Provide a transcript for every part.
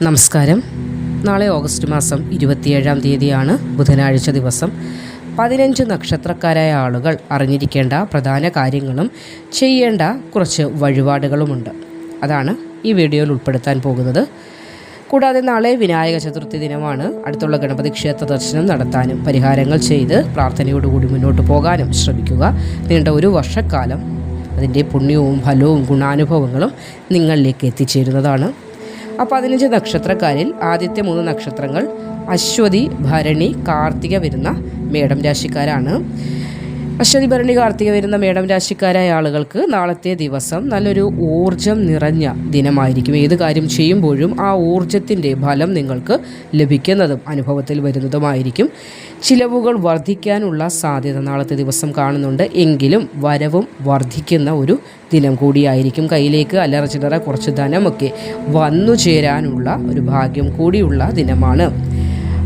നമസ്കാരം. നാളെ ഓഗസ്റ്റ് മാസം 27-ാം തീയതിയാണ്, ബുധനാഴ്ച ദിവസം. 15 നക്ഷത്രക്കാരായ ആളുകൾ അറിഞ്ഞിരിക്കേണ്ട പ്രധാന കാര്യങ്ങളും ചെയ്യേണ്ട കുറച്ച് വഴിപാടുകളുമുണ്ട്. അതാണ് ഈ വീഡിയോയിൽ ഉൾപ്പെടുത്താൻ പോകുന്നത്. കൂടാതെ നാളെ വിനായക ചതുർത്ഥി ദിനമാണ്. അടുത്തുള്ള ഗണപതി ക്ഷേത്ര ദർശനം നടത്താനും പരിഹാരങ്ങൾ ചെയ്ത് പ്രാർത്ഥനയോടുകൂടി മുന്നോട്ട് പോകാനും ശ്രമിക്കുക. നീണ്ട ഒരു വർഷക്കാലം അതിൻ്റെ പുണ്യവും ഫലവും ഗുണാനുഭവങ്ങളും നിങ്ങളിലേക്ക് എത്തിച്ചേരുന്നതാണ്. ആ 15 നക്ഷത്രക്കാരിൽ ആദ്യത്തെ 3 നക്ഷത്രങ്ങൾ അശ്വതി, ഭരണി, കാർത്തിക വരുന്ന മേടം രാശിക്കാരാണ്. അശ്വതി, ഭരണി, കാർത്തിക വരുന്ന മേടം രാശിക്കാരായ ആളുകൾക്ക് നാളത്തെ ദിവസം നല്ലൊരു ഊർജം നിറഞ്ഞ ദിനമായിരിക്കും. ഏത് കാര്യം ചെയ്യുമ്പോഴും ആ ഊർജത്തിൻ്റെ ഫലം നിങ്ങൾക്ക് ലഭിക്കുന്നതും അനുഭവത്തിൽ വരുന്നതുമായിരിക്കും. ചിലവുകൾ വർദ്ധിക്കാനുള്ള സാധ്യത നാളത്തെ ദിവസം കാണുന്നുണ്ട്. എങ്കിലും വരവും വർദ്ധിക്കുന്ന ഒരു ദിനം കൂടിയായിരിക്കും. കയ്യിലേക്ക് അല്ലറ ചില്ലറ കുറച്ച് ധനമൊക്കെ വന്നു ചേരാനുള്ള ഒരു ഭാഗ്യം കൂടിയുള്ള ദിനമാണ്.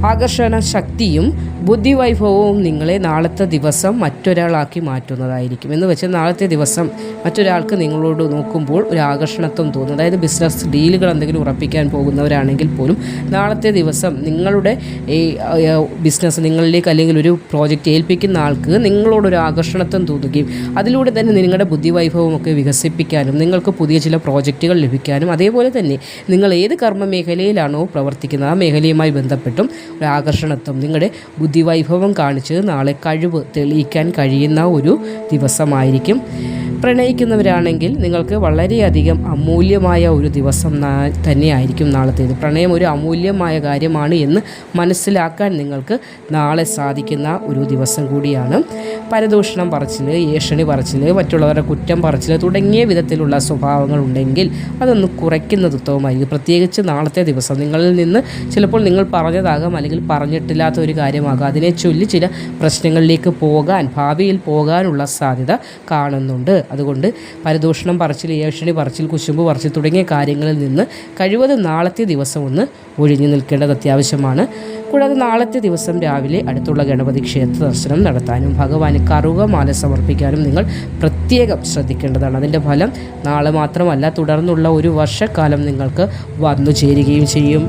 ആകർഷണ ശക്തിയും ബുദ്ധിവൈഭവവും നിങ്ങളെ നാളത്തെ ദിവസം മറ്റൊരാളാക്കി മാറ്റുന്നതായിരിക്കും. എന്ന് വെച്ചാൽ നാളത്തെ ദിവസം മറ്റൊരാൾക്ക് നിങ്ങളോട് നോക്കുമ്പോൾ ഒരു ആകർഷണത്വം തോന്നും. അതായത് ബിസിനസ് ഡീലുകൾ എന്തെങ്കിലും ഉറപ്പിക്കാൻ പോകുന്നവരാണെങ്കിൽ പോലും നാളത്തെ ദിവസം നിങ്ങളുടെ ഈ ബിസിനസ് നിങ്ങളിലേക്ക് അല്ലെങ്കിൽ ഒരു പ്രോജക്റ്റ് ഏൽപ്പിക്കുന്ന ആൾക്ക് നിങ്ങളോടൊരു ആകർഷണത്വം തോന്നുകയും അതിലൂടെ തന്നെ നിങ്ങളുടെ ബുദ്ധിവൈഭവമൊക്കെ വികസിപ്പിക്കാനും നിങ്ങൾക്ക് പുതിയ ചില പ്രോജക്റ്റുകൾ ലഭിക്കാനും അതേപോലെ തന്നെ നിങ്ങൾ ഏത് കർമ്മ മേഖലയിലാണോ പ്രവർത്തിക്കുന്നത് ആ മേഖലയുമായി ബന്ധപ്പെട്ടും ഒരു ആകർഷണത്വം നിങ്ങളുടെ ബുദ്ധിവൈഭവം കാണിച്ച് നാളെ കഴിവ് തെളിയിക്കാൻ കഴിയുന്ന ഒരു ദിവസമായിരിക്കും. പ്രണയിക്കുന്നവരാണെങ്കിൽ നിങ്ങൾക്ക് വളരെയധികം അമൂല്യമായ ഒരു ദിവസം തന്നെയായിരിക്കും നാളത്തേത്. പ്രണയം ഒരു അമൂല്യമായ കാര്യമാണ് എന്ന് മനസ്സിലാക്കാൻ നിങ്ങൾക്ക് നാളെ സാധിക്കുന്ന ഒരു ദിവസം കൂടിയാണ്. പരദൂഷണം പറച്ചിൽ, ഏഷണി പറച്ചിൽ, മറ്റുള്ളവരുടെ കുറ്റം പറച്ചിൽ തുടങ്ങിയ വിധത്തിലുള്ള സ്വഭാവങ്ങൾ ഉണ്ടെങ്കിൽ അതൊന്ന് കുറയ്ക്കുന്നത് ഉത്തമമായിരിക്കും. പ്രത്യേകിച്ച് നാളത്തെ ദിവസം നിങ്ങളിൽ നിന്ന് ചിലപ്പോൾ നിങ്ങൾ പറഞ്ഞതാകാം അല്ലെങ്കിൽ പറഞ്ഞിട്ടില്ലാത്ത ഒരു കാര്യമാകാം. അതിനെ ചൊല്ലി ചില പ്രശ്നങ്ങളിലേക്ക് ഭാവിയിൽ പോകാനുള്ള സാധ്യത കാണുന്നുണ്ട്. അതുകൊണ്ട് പരദൂഷണം പറച്ചിൽ, ഏഷണി പറച്ചിൽ, കുശുമ്പ് പറച്ചിൽ തുടങ്ങിയ കാര്യങ്ങളിൽ നിന്ന് കഴിവതും നാളത്തെ ദിവസം ഒന്ന് ഒഴിഞ്ഞു നിൽക്കേണ്ടത് അത്യാവശ്യമാണ്. കൂടാതെ നാളത്തെ ദിവസം രാവിലെ അടുത്തുള്ള ഗണപതി ക്ഷേത്ര ദർശനം നടത്താനും ഭഗവാന് കറുകമാല സമർപ്പിക്കാനും നിങ്ങൾ പ്രത്യേകം ശ്രദ്ധിക്കേണ്ടതാണ്. അതിൻ്റെ ഫലം നാളെ മാത്രമല്ല തുടർന്നുള്ള ഒരു വർഷക്കാലം നിങ്ങൾക്ക് വന്നു ചേരുകയും ചെയ്യും.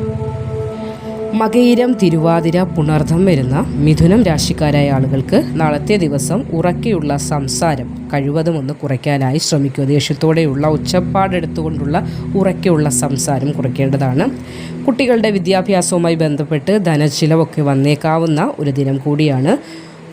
മകയിരം, തിരുവാതിര, പുണർദം വരുന്ന മിഥുനം രാശിക്കാരായ ആളുകൾക്ക് നാളത്തെ ദിവസം ഉറക്കെയുള്ള സംസാരം കഴിവതും ഒന്ന് കുറയ്ക്കാനായി ശ്രമിക്കുക. ദേഷ്യത്തോടെയുള്ള ഒച്ചപ്പാടെടുത്തുകൊണ്ടുള്ള ഉറക്കെയുള്ള സംസാരം കുറയ്ക്കേണ്ടതാണ്. കുട്ടികളുടെ വിദ്യാഭ്യാസവുമായി ബന്ധപ്പെട്ട് ധനച്ചിലവൊക്കെ വന്നേക്കാവുന്ന ഒരു ദിനം കൂടിയാണ്.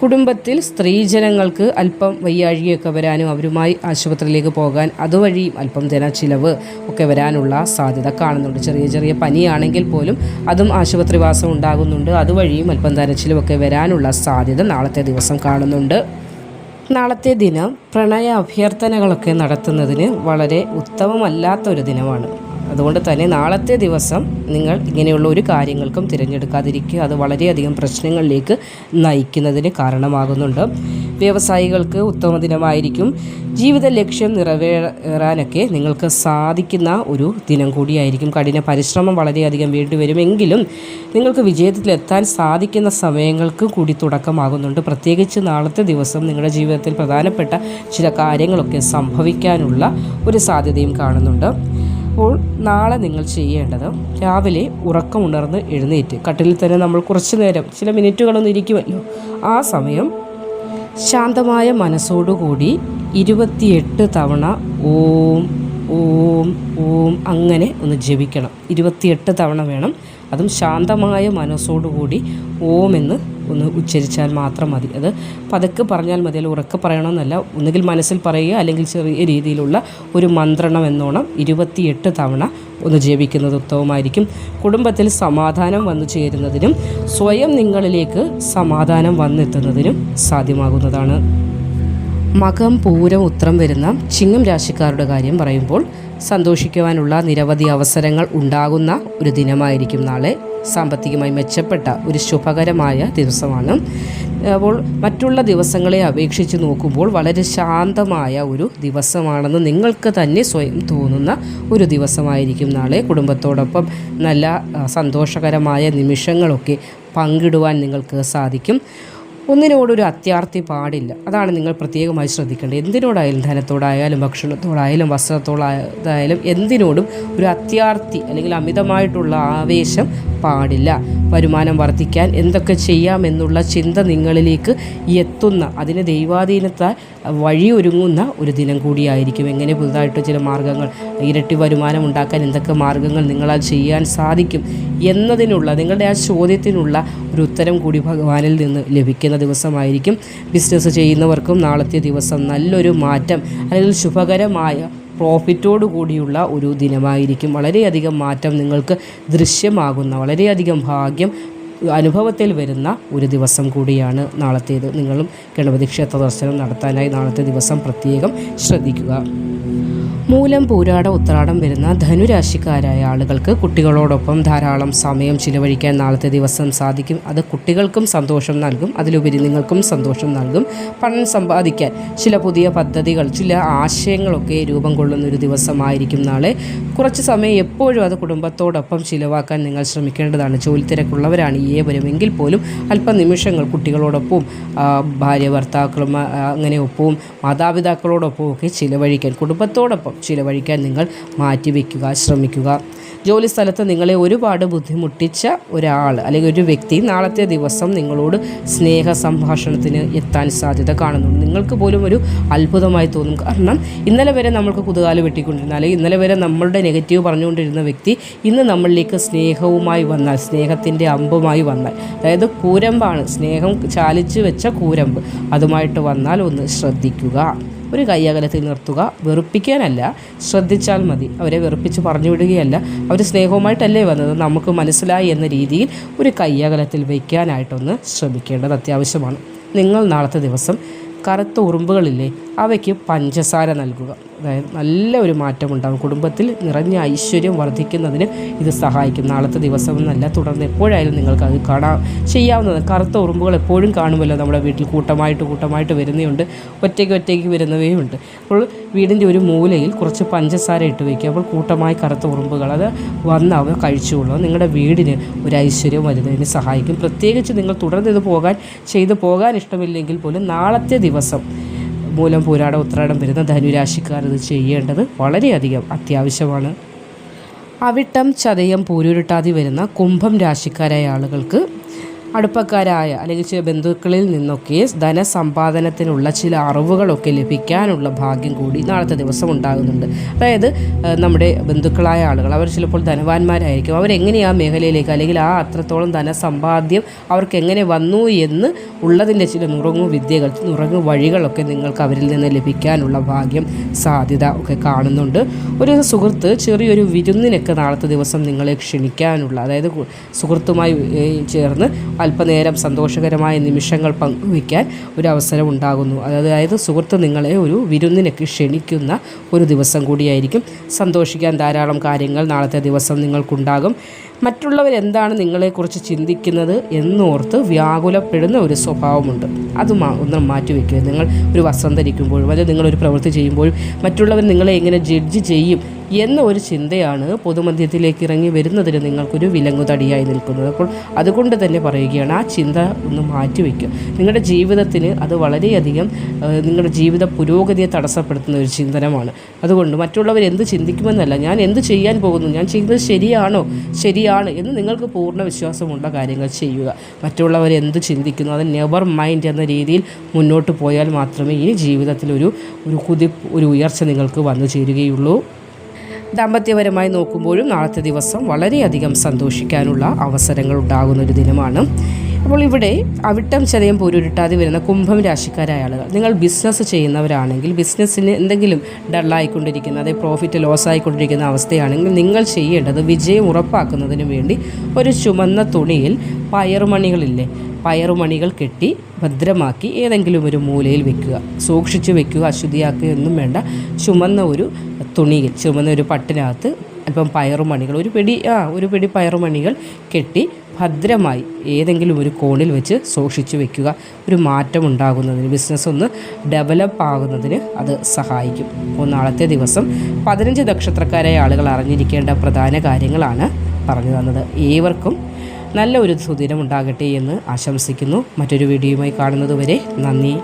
കുടുംബത്തിൽ സ്ത്രീജനങ്ങൾക്ക് അല്പം വയ്യാഴികയൊക്കെ വരാനും അവരുമായി ആശുപത്രിയിലേക്ക് പോകാൻ അതുവഴിയും അല്പം ധനച്ചിലവ് ഒക്കെ വരാനുള്ള സാധ്യത കാണുന്നുണ്ട്. ചെറിയ ചെറിയ പനിയാണെങ്കിൽ പോലും അതും ആശുപത്രിവാസം ഉണ്ടാകുന്നുണ്ട്. അതുവഴിയും അല്പം ധനച്ചിലവൊക്കെ വരാനുള്ള സാധ്യത നാളത്തെ ദിവസം കാണുന്നുണ്ട്. നാളത്തെ ദിനം പ്രണയ അഭ്യർത്ഥനകളൊക്കെ നടത്തുന്നതിന് വളരെ ഉത്തമമല്ലാത്തൊരു ദിനമാണ്. അതുകൊണ്ട് തന്നെ നാളത്തെ ദിവസം നിങ്ങൾ ഇങ്ങനെയുള്ള ഒരു കാര്യങ്ങൾക്കും തിരഞ്ഞെടുക്കാതിരിക്കുക. അത് വളരെയധികം പ്രശ്നങ്ങളിലേക്ക് നയിക്കുന്നതിന് കാരണമാകുന്നുണ്ട്. വ്യവസായികൾക്ക് ഉത്തമ ദിനമായിരിക്കും. ജീവിത ലക്ഷ്യം നിറവേറാനൊക്കെ നിങ്ങൾക്ക് സാധിക്കുന്ന ഒരു ദിനം കൂടിയായിരിക്കും. കഠിന പരിശ്രമം വളരെയധികം വേണ്ടിവരുമെങ്കിലും നിങ്ങൾക്ക് വിജയത്തിലെത്താൻ സാധിക്കുന്ന സമയങ്ങൾക്ക് കൂടി തുടക്കമാകുന്നുണ്ട്. പ്രത്യേകിച്ച് നാളത്തെ ദിവസം നിങ്ങളുടെ ജീവിതത്തിൽ പ്രധാനപ്പെട്ട ചില കാര്യങ്ങളൊക്കെ സംഭവിക്കാനുള്ള ഒരു സാധ്യതയും കാണുന്നുണ്ട്. അപ്പോൾ നാളെ നിങ്ങൾ ചെയ്യേണ്ടത് രാവിലെ ഉറക്കമുണർന്ന് എഴുന്നേറ്റ് കട്ടിലിൽ തന്നെ നമ്മൾ കുറച്ച് നേരം ചില മിനിറ്റുകളൊന്നും ഇരിക്കുമല്ലോ, ആ സമയം ശാന്തമായ മനസ്സോടുകൂടി 28 തവണ ഓം ഓം ഓം അങ്ങനെ ഒന്ന് ജപിക്കണം. 28 തവണ വേണം. അതും ശാന്തമായ മനസ്സോടുകൂടി ഓം എന്ന് ഒന്ന് ഉച്ചരിച്ചാൽ മാത്രം മതി. അത് പതുക്കെ പറഞ്ഞാൽ മതി, അല്ലെങ്കിൽ ഉറക്കെ പറയണമെന്നല്ല. ഒന്നുകിൽ മനസ്സിൽ പറയുക അല്ലെങ്കിൽ ചെറിയ രീതിയിലുള്ള ഒരു മന്ത്രണം എന്നോണം 28 തവണ ഒന്ന് ജപിക്കുന്നത് ഉത്തമമായിരിക്കും. കുടുംബത്തിൽ സമാധാനം വന്നു ചേരുന്നതിനും സ്വയം നിങ്ങളിലേക്ക് സമാധാനം വന്നെത്തുന്നതിനും സാധ്യമാകുന്നതാണ്. മകം, പൂരം, ഉത്രം വരുന്ന ചിങ്ങം രാശിക്കാരുടെ കാര്യം പറയുമ്പോൾ സന്തോഷിക്കുവാനുള്ള നിരവധി അവസരങ്ങൾ ഉണ്ടാകുന്ന ഒരു ദിനമായിരിക്കും നാളെ. സാമ്പത്തികമായി മെച്ചപ്പെട്ട ഒരു ശുഭകരമായ ദിവസമാണ്. അപ്പോൾ മറ്റുള്ള ദിവസങ്ങളെ അപേക്ഷിച്ച് നോക്കുമ്പോൾ വളരെ ശാന്തമായ ഒരു ദിവസമാണെന്ന് നിങ്ങൾക്ക് തന്നെ സ്വയം തോന്നുന്ന ഒരു ദിവസമായിരിക്കും നാളെ. കുടുംബത്തോടൊപ്പം നല്ല സന്തോഷകരമായ നിമിഷങ്ങളൊക്കെ പങ്കിടുവാൻ നിങ്ങൾക്ക് സാധിക്കും. ഒന്നിനോടൊരു അത്യാർത്തി പാടില്ല. അതാണ് നിങ്ങൾ പ്രത്യേകമായി ശ്രദ്ധിക്കേണ്ടത്. എന്തിനോടായാലും, ധനത്തോടായാലും ഭക്ഷണത്തോടായാലും വസ്ത്രത്തോടായാലും എന്തിനോടും ഒരു അത്യാർത്തി അല്ലെങ്കിൽ അമിതമായിട്ടുള്ള ആവേശം പാടില്ല. വരുമാനം വർദ്ധിക്കാൻ എന്തൊക്കെ ചെയ്യാമെന്നുള്ള ചിന്ത നിങ്ങളിലേക്ക് എത്തുന്ന, അതിന് ദൈവാധീനത്താൽ വഴിയൊരുങ്ങുന്ന ഒരു ദിനം കൂടിയായിരിക്കും. എങ്ങനെ പുതുതായിട്ട് ചില മാർഗ്ഗങ്ങൾ, ഇരട്ടി വരുമാനം ഉണ്ടാക്കാൻ എന്തൊക്കെ മാർഗ്ഗങ്ങൾ നിങ്ങളാൽ ചെയ്യാൻ സാധിക്കും എന്നതിനുള്ള, നിങ്ങളുടെ ആ ചോദ്യത്തിനുള്ള ഒരു ഉത്തരം കൂടി ഭഗവാനിൽ നിന്ന് ലഭിക്കുന്ന ദിവസമായിരിക്കും. ബിസിനസ് ചെയ്യുന്നവർക്കും നാളത്തെ ദിവസം നല്ലൊരു മാറ്റം അല്ലെങ്കിൽ ശുഭകരമായ പ്രോഫിറ്റോടു കൂടിയുള്ള ഒരു ദിനമായിരിക്കും. വളരെയധികം മാറ്റം നിങ്ങൾക്ക് ദൃശ്യമാകുന്ന, വളരെയധികം ഭാഗ്യം അനുഭവത്തിൽ വരുന്ന ഒരു ദിവസം കൂടിയാണ് നാളത്തേത്. നിങ്ങളും ഗണപതി ക്ഷേത്ര ദർശനം നടത്താനായി നാളത്തെ ദിവസം പ്രത്യേകം ശ്രദ്ധിക്കുക. മൂലം, പൂരാട, ഉത്രാടം വരുന്ന ധനുരാശിക്കാരായ ആളുകൾക്ക് കുട്ടികളോടൊപ്പം ധാരാളം സമയം ചിലവഴിക്കാൻ നാളത്തെ ദിവസം സാധിക്കും. അത് കുട്ടികൾക്കും സന്തോഷം നൽകും, അതിലുപരി നിങ്ങൾക്കും സന്തോഷം നൽകും. പണം സമ്പാദിക്കാൻ ചില പുതിയ പദ്ധതികൾ, ചില ആശയങ്ങളൊക്കെ രൂപം കൊള്ളുന്നൊരു ദിവസമായിരിക്കും നാളെ. കുറച്ച് സമയം എപ്പോഴും അത് കുടുംബത്തോടൊപ്പം ചിലവാക്കാൻ നിങ്ങൾ ശ്രമിക്കേണ്ടതാണ്. ജോലി തിരക്കുള്ളവരാണ് ഏവരും എങ്കിൽ പോലും അല്പനിമിഷങ്ങൾ കുട്ടികളോടൊപ്പവും ഭാര്യ ഭർത്താക്കളും അങ്ങനെ ഒപ്പവും മാതാപിതാക്കളോടൊപ്പവും ഒക്കെ ചിലവഴിക്കാൻ, കുടുംബത്തോടൊപ്പം ചിലവഴിക്കാൻ നിങ്ങൾ മാറ്റിവെക്കുക, ശ്രമിക്കുക. ജോലി സ്ഥലത്ത് നിങ്ങളെ ഒരുപാട് ബുദ്ധിമുട്ടിച്ച ഒരാൾ അല്ലെങ്കിൽ ഒരു വ്യക്തി നാളത്തെ ദിവസം നിങ്ങളോട് സ്നേഹ സംഭാഷണത്തിന് എത്താൻ സാധ്യത കാണുന്നുണ്ട്. നിങ്ങൾക്ക് പോലും ഒരു അത്ഭുതമായി തോന്നും. കാരണം ഇന്നലെ വരെ നമ്മൾക്ക് കുതുകാല് വെട്ടിക്കൊണ്ടിരുന്ന, അല്ലെങ്കിൽ ഇന്നലെ വരെ നമ്മളുടെ നെഗറ്റീവ് പറഞ്ഞുകൊണ്ടിരുന്ന വ്യക്തി ഇന്ന് നമ്മളിലേക്ക് സ്നേഹവുമായി വന്നാൽ, സ്നേഹത്തിൻ്റെ അമ്പുമായി വന്നാൽ, അതായത് കൂരമ്പാണ്, സ്നേഹം ചാലിച്ച് വെച്ച കൂരമ്പ്, അതുമായിട്ട് വന്നാൽ ഒന്ന് ശ്രദ്ധിക്കുക. ഒരു കയ്യകലത്തിൽ നിർത്തുക. വെറുപ്പിക്കാനല്ല, ശ്രദ്ധിച്ചാൽ മതി. അവരെ വെറുപ്പിച്ച് പറഞ്ഞു വിടുകയല്ല, അവർ സ്നേഹവുമായിട്ടല്ലേ വന്നത്, നമുക്ക് മനസ്സിലായി എന്ന രീതിയിൽ ഒരു കയ്യകലത്തിൽ വയ്ക്കാനായിട്ടൊന്ന് ശ്രമിക്കേണ്ടത് അത്യാവശ്യമാണ്. നിങ്ങൾ നാളത്തെ ദിവസം കറുത്ത ഉറുമ്പുകളില്ലേ, അവയ്ക്ക് പഞ്ചസാര നൽകുക. അതായത് നല്ല ഒരു മാറ്റം ഉണ്ടാകും. കുടുംബത്തിൽ നിറഞ്ഞ ഐശ്വര്യം വർദ്ധിക്കുന്നതിന് ഇത് സഹായിക്കും. നാളത്തെ ദിവസം എന്നല്ല, തുടർന്ന് എപ്പോഴായാലും നിങ്ങൾക്കത് ചെയ്യാവുന്നതാണ്. കറുത്ത ഉറുമ്പുകൾ എപ്പോഴും കാണുമല്ലോ നമ്മുടെ വീട്ടിൽ, കൂട്ടമായിട്ട് വരുന്നതുണ്ട്, ഒറ്റയ്ക്ക് വരുന്നവയുമുണ്ട്. അപ്പോൾ വീടിൻ്റെ ഒരു മൂലയിൽ കുറച്ച് പഞ്ചസാര ഇട്ട് വയ്ക്കുക. അപ്പോൾ കൂട്ടമായി കറുത്ത ഉറുമ്പുകൾ അത് വന്ന് അവ കഴിച്ചുകൊള്ളുക. നിങ്ങളുടെ വീടിന് ഒരു ഐശ്വര്യം വരുന്നതിന് സഹായിക്കും. പ്രത്യേകിച്ച് നിങ്ങൾ തുടർന്ന് ഇത് ചെയ്തു പോകാൻ ഇഷ്ടമില്ലെങ്കിൽ പോലും നാളത്തെ ദിവസം മൂലം, പൂരാട, ഉത്രാടം വരുന്ന ധനുരാശിക്കാർ ഇത് ചെയ്യേണ്ടത് വളരെയധികം അത്യാവശ്യമാണ്. അവിട്ടം, ചതയം, പൂരുരുട്ടാതി വരുന്ന കുംഭം രാശിക്കാരായ ആളുകൾക്ക് അടുപ്പക്കാരായ അല്ലെങ്കിൽ ചില ബന്ധുക്കളിൽ നിന്നൊക്കെ ധനസമ്പാദനത്തിനുള്ള ചില അറിവുകളൊക്കെ ലഭിക്കാനുള്ള ഭാഗ്യം കൂടി നാളത്തെ ദിവസം ഉണ്ടാകുന്നുണ്ട്. അതായത് നമ്മുടെ ബന്ധുക്കളായ ആളുകൾ, അവർ ചിലപ്പോൾ ധനവാന്മാരായിരിക്കും. അവരെങ്ങനെ ആ മേഖലയിലേക്ക് അല്ലെങ്കിൽ ആ അത്രത്തോളം ധനസമ്പാദ്യം അവർക്ക് എങ്ങനെ വന്നു എന്ന് ഉള്ളതിൻ്റെ ചില വിദ്യകൾ, വഴികളൊക്കെ നിങ്ങൾക്ക് അവരിൽ നിന്ന് ലഭിക്കാനുള്ള ഭാഗ്യം, സാധ്യത ഒക്കെ കാണുന്നുണ്ട്. ഒരു സുഹൃത്ത് ചെറിയൊരു വിരുന്നിനൊക്കെ നാളത്തെ ദിവസം നിങ്ങളെ ക്ഷണിക്കാനുള്ള, അതായത് സുഹൃത്തുമായി ചേർന്ന് അല്പനേരം സന്തോഷകരമായ നിമിഷങ്ങൾ പങ്കുവയ്ക്കാൻ ഒരു അവസരം ഉണ്ടാകുന്നു. അതായത് സുഹൃത്ത് നിങ്ങളെ ഒരു വിരുന്നിനൊക്കെ ക്ഷണിക്കുന്ന ഒരു ദിവസം കൂടിയായിരിക്കും. സന്തോഷിക്കാൻ ധാരാളം കാര്യങ്ങൾ നാളത്തെ ദിവസം നിങ്ങൾക്കുണ്ടാകും. മറ്റുള്ളവരെന്താണ് നിങ്ങളെക്കുറിച്ച് ചിന്തിക്കുന്നത് എന്നോർത്ത് വ്യാകുലപ്പെടുന്ന ഒരു സ്വഭാവമുണ്ട്. അത് ഒന്ന് മാറ്റിവെക്കുക. നിങ്ങൾ ഒരു വസ്ത്രം ധരിക്കുമ്പോഴും അല്ലെങ്കിൽ നിങ്ങളൊരു പ്രവൃത്തി ചെയ്യുമ്പോഴും മറ്റുള്ളവർ നിങ്ങളെ എങ്ങനെ ജഡ്ജ് ചെയ്യും എന്ന ഒരു ചിന്തയാണ് പൊതുമധ്യത്തിലേക്ക് ഇറങ്ങി വരുന്നതിന് നിങ്ങൾക്കൊരു വിലങ്ങുതടിയായി നിൽക്കുന്നത്. അപ്പോൾ അതുകൊണ്ട് തന്നെ പറയുകയാണ്, ആ ചിന്ത ഒന്ന് മാറ്റിവെക്കുക. നിങ്ങളുടെ ജീവിതത്തിന് അത് വളരെയധികം നിങ്ങളുടെ ജീവിത പുരോഗതിയെ തടസ്സപ്പെടുത്തുന്ന ഒരു ചിന്തനമാണ്. അതുകൊണ്ട് മറ്റുള്ളവർ എന്ത് ചിന്തിക്കുമെന്നല്ല, ഞാൻ എന്ത് ചെയ്യാൻ പോകുന്നു, ഞാൻ ചെയ്യുന്നത് ശരിയാണ് എന്ന് നിങ്ങൾക്ക് പൂർണ്ണ വിശ്വാസമുള്ള കാര്യങ്ങൾ ചെയ്യുക. മറ്റുള്ളവർ എന്ത് ചിന്തിക്കുന്നു അത് നെവർ മൈൻഡ് എന്ന രീതിയിൽ മുന്നോട്ട് പോയാൽ മാത്രമേ ഈ ജീവിതത്തിൽ ഒരു ഉയർച്ച നിങ്ങൾക്ക് വന്നു ചേരുകയുള്ളൂ. ദാമ്പത്യപരമായി നോക്കുമ്പോഴും നാളത്തെ ദിവസം വളരെയധികം സന്തോഷിക്കാനുള്ള അവസരങ്ങൾ ഉണ്ടാകുന്നൊരു ദിനമാണ്. അപ്പോൾ ഇവിടെ അവിട്ടം, ചതയം, പൂരുരുട്ടാതി വരുന്ന കുംഭം രാശിക്കാരായ ആളുകൾ, നിങ്ങൾ ബിസിനസ് ചെയ്യുന്നവരാണെങ്കിൽ, ബിസിനസ്സിന് എന്തെങ്കിലും ഡള്ളായിക്കൊണ്ടിരിക്കുന്ന, അതായത് പ്രോഫിറ്റ് ലോസ് ആയിക്കൊണ്ടിരിക്കുന്ന അവസ്ഥയാണെങ്കിൽ നിങ്ങൾ ചെയ്യേണ്ടത് വിജയം ഉറപ്പാക്കുന്നതിന് വേണ്ടി ഒരു ചുമന്ന തുണിയിൽ പയറുമണികൾ കെട്ടി ഭദ്രമാക്കി ഏതെങ്കിലും ഒരു മൂലയിൽ വെക്കുക. സൂക്ഷിച്ച് വെക്കുക, അശുദ്ധിയാക്കുകയൊന്നും വേണ്ട. ചുമന്ന ഒരു തുണിയിൽ, ചുമന്ന ഒരു പട്ടിനകത്ത് അല്പം പയറുമണികൾ, ഒരു പിടി പയറുമണികൾ കെട്ടി ഭദ്രമായി ഏതെങ്കിലും ഒരു കോണിൽ വെച്ച് സൂക്ഷിച്ച് വെക്കുക. ഒരു മാറ്റം ഉണ്ടാകുന്നതിന്, ബിസിനസ് ഒന്ന് ഡെവലപ്പ് ആകുന്നതിന് അത് സഹായിക്കും. അപ്പോൾ നാളത്തെ ദിവസം 15 നക്ഷത്രക്കാരായ ആളുകൾ അറിഞ്ഞിരിക്കേണ്ട പ്രധാന കാര്യങ്ങളാണ് പറഞ്ഞു തന്നത്. ഏവർക്കും നല്ല ഒരു സുദിനം ഉണ്ടാകട്ടെ എന്ന് ആശംസിക്കുന്നു. മറ്റൊരു വീഡിയോയുമായി കാണുന്നതുവരെ നന്ദി.